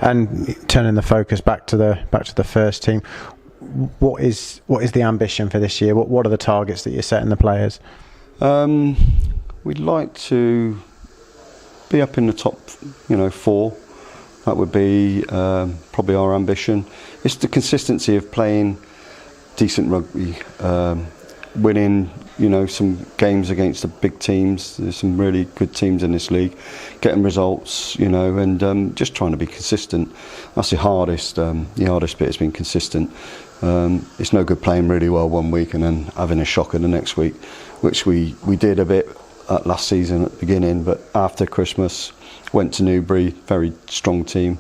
And turning the focus back to the first team, what is the ambition for this year? What are the targets that you're setting the players? We'd like to be up in the top, 4. That would be probably our ambition. It's the consistency of playing decent rugby, winning, some games against the big teams. There's some really good teams in this league, getting results, and just trying to be consistent. That's the hardest. The hardest bit has been consistent. It's no good playing really well one week and then having a shocker the next week, which we did a bit last season at the beginning, but after Christmas went to Newbury, very strong team.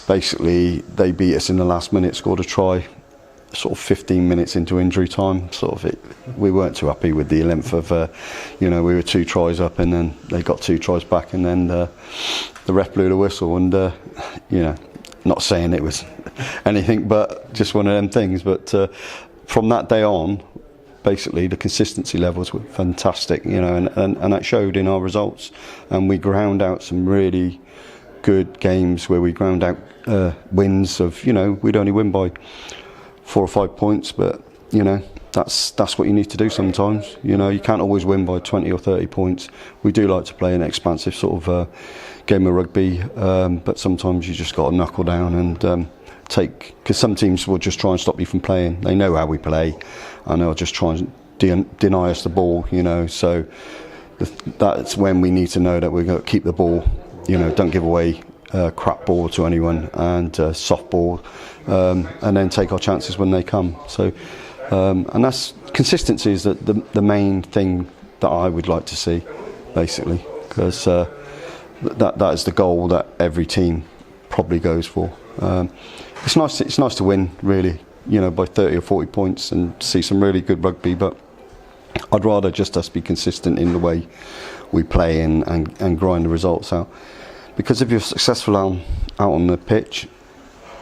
Basically, they beat us in the last minute, scored a try, sort of 15 minutes into injury time. We weren't too happy with the length of, we were 2 tries up and then they got 2 tries back and then the ref blew the whistle and, not saying it was anything but just one of them things. But from that day on, basically the consistency levels were fantastic, and that showed in our results. And we ground out some really good games where we ground out wins of, we'd only win by 4 or 5 points, but that's what you need to do sometimes. You can't always win by 20 or 30 points. We do like to play an expansive sort of game of rugby, but sometimes you just got to knuckle down and because some teams will just try and stop you from playing. They know how we play and they'll just try and deny us the ball, so that's when we need to know that we're going to keep the ball, don't give away crap ball to anyone, and soft ball, and then take our chances when they come. So and that's consistency is the main thing that I would like to see, basically, because that is the goal that every team probably goes for. It's nice to win, really, by 30 or 40 points and see some really good rugby, but I'd rather just us be consistent in the way we play and grind the results out. Because if you're successful out on the pitch,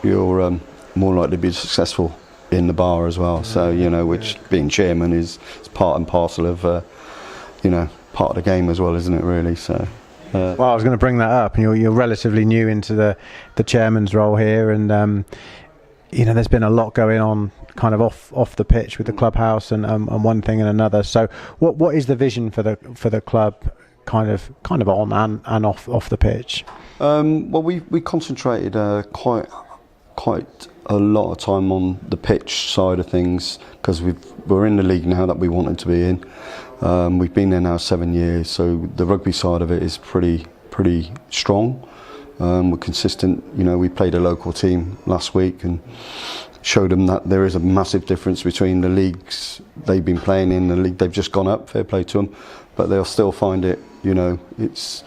you're more likely to be successful in the bar as well. So, which being chairman is part and parcel of, part of the game as well, isn't it, really? So. Well, I was going to bring that up, and you're relatively new into the chairman's role here, and there's been a lot going on kind of off the pitch with the clubhouse and one thing and another. So what is the vision for the club kind of on and off the pitch? Well, we concentrated quite a lot of time on the pitch side of things because we're in the league now that we wanted to be in. We've been there now 7 years, so the rugby side of it is pretty strong. We're consistent. We played a local team last week and showed them that there is a massive difference between the leagues they've been playing in, the league they've just gone up, fair play to them, but they'll still find it, it's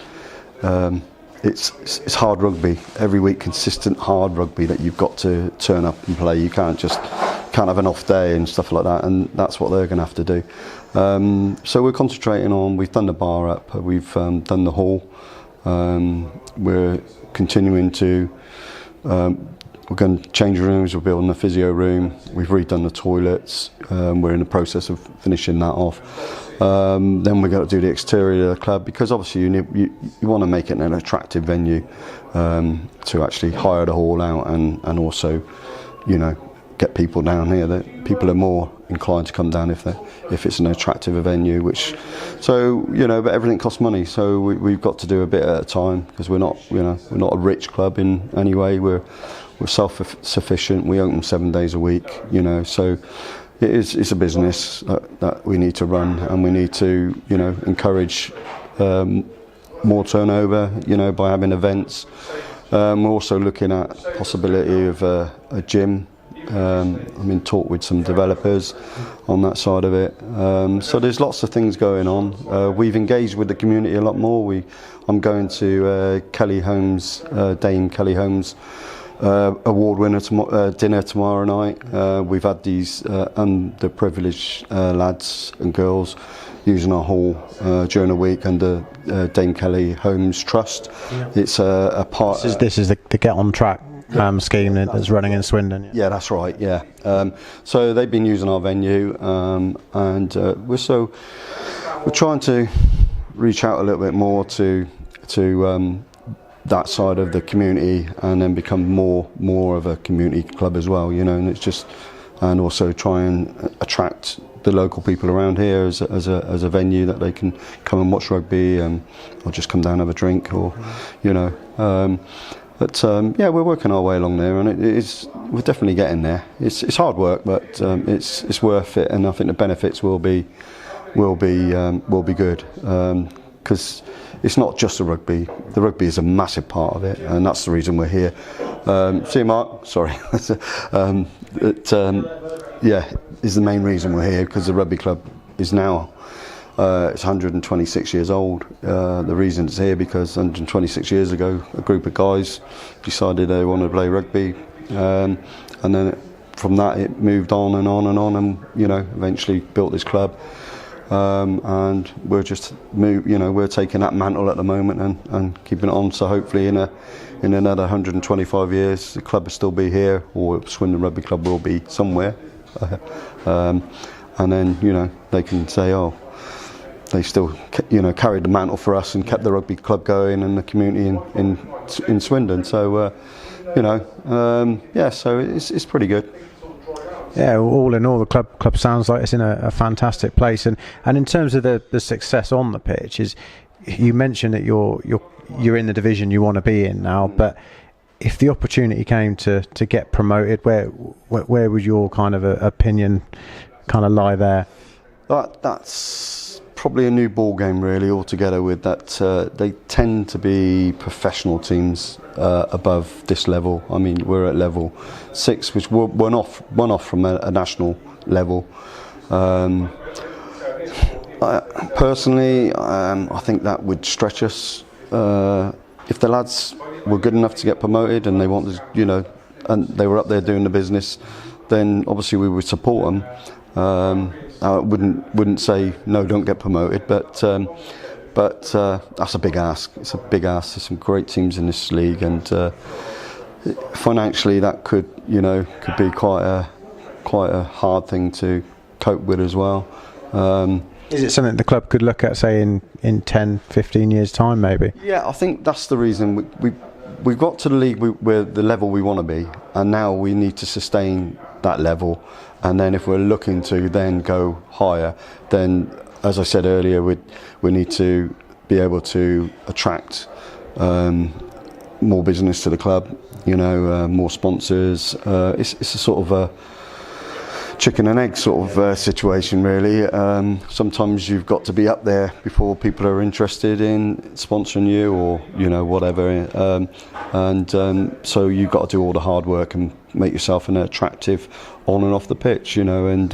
hard rugby every week, consistent hard rugby that you've got to turn up and play. You can't have an off day and stuff like that, and that's what they're going to have to do. So we're concentrating on, we've done the bar up, we've done the hall, we're continuing to, we're going to change rooms, we're building a physio room, we've redone the toilets, we're in the process of finishing that off. Then we've got to do the exterior of the club, because obviously you want to make it an attractive venue to actually hire the hall out and also, get people down here. That people are more inclined to come down if it's an attractive venue. But everything costs money, so we've got to do a bit at a time, because we're not a rich club in any way. We're self-sufficient. We open 7 days a week, so it's a business that we need to run, and we need to encourage more turnover, by having events. We're also looking at possibility of a gym. I'm in talk with some developers on that side of it. So there's lots of things going on. We've engaged with the community a lot more. I'm going to Kelly Holmes, Dame Kelly Holmes award winner dinner tomorrow night. We've had these underprivileged lads and girls using our hall during the week under Dame Kelly Holmes Trust. Yeah. It's a part. This is the Get On Track scheme that's running in Swindon. Yeah, that's right. Yeah. So they've been using our venue, and we're trying to reach out a little bit more to that side of the community, and then become more of a community club as well, you know. And it's just, and also try and attract the local people around here as a venue that they can come and watch rugby, or just come down and have a drink, or you know. Yeah, we're working our way along there, and we're definitely getting there. It's hard work, but it's worth it, and I think the benefits will be good, because it's not just the rugby. The rugby is a massive part of it, and that's the reason we're here. See you, Mark. Sorry. Yeah, is the main reason we're here, because the rugby club is now it's 126 years old. The reason it's here because 126 years ago, a group of guys decided they wanted to play rugby, and then from that it moved on and on and on, and you know, eventually built this club. And we're just we're taking that mantle at the moment and keeping it on. So hopefully in another 125 years, the club will still be here, or Swindon Rugby Club will be somewhere. And then, you know, they can say, oh, they still, you know, carried the mantle for us and kept the rugby club going and the community in Swindon. So, yeah, so it's pretty good. Yeah, all in all, the club sounds like it's in a fantastic place. And in terms of the success on the pitch, is you mentioned that you're in the division you want to be in now, but if the opportunity came to get promoted, where would your kind of opinion kind of lie there? That's probably a new ball game really altogether. With that, they tend to be professional teams above this level. I mean, we're at level 6, which we're one off from a national level. Personally, I think that would stretch us. If the lads were good enough to get promoted and they wanted, you know, and they were up there doing the business, then obviously we would support them. I wouldn't say no, don't get promoted, but that's a big ask. It's a big ask. There's some great teams in this league, and financially that could be quite a hard thing to cope with as well. Is it something the club could look at, say, in 10, 15 years' time, maybe? Yeah, I think that's the reason. We've got to the league where the level we want to be, and now we need to sustain that level. And then if we're looking to then go higher, then, as I said earlier, we need to be able to attract more business to the club, you know, more sponsors. It's a sort of a chicken and egg sort of situation really. Sometimes you've got to be up there before people are interested in sponsoring you, or you know, whatever, so you've got to do all the hard work and make yourself an attractive on and off the pitch, you know, and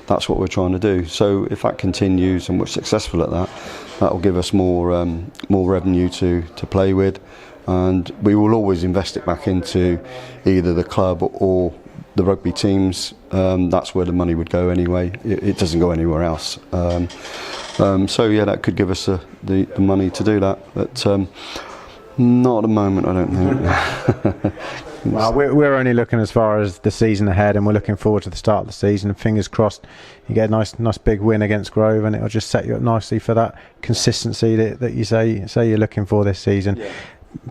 that's what we're trying to do. So if that continues and we're successful at that, that will give us more revenue to play with, and we will always invest it back into either the club or the rugby teams. That's where the money would go anyway. It doesn't go anywhere else. So yeah, that could give us the money to do that, but not at the moment, I don't think. Well, we're only looking as far as the season ahead, and we're looking forward to the start of the season. Fingers crossed you get a nice big win against Grove, and it'll just set you up nicely for that consistency that you say you're looking for this season. Yeah.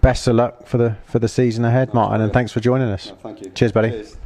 Best of luck for the season ahead, Martin, and thanks for joining us. Thank you. Cheers, buddy. Cheers.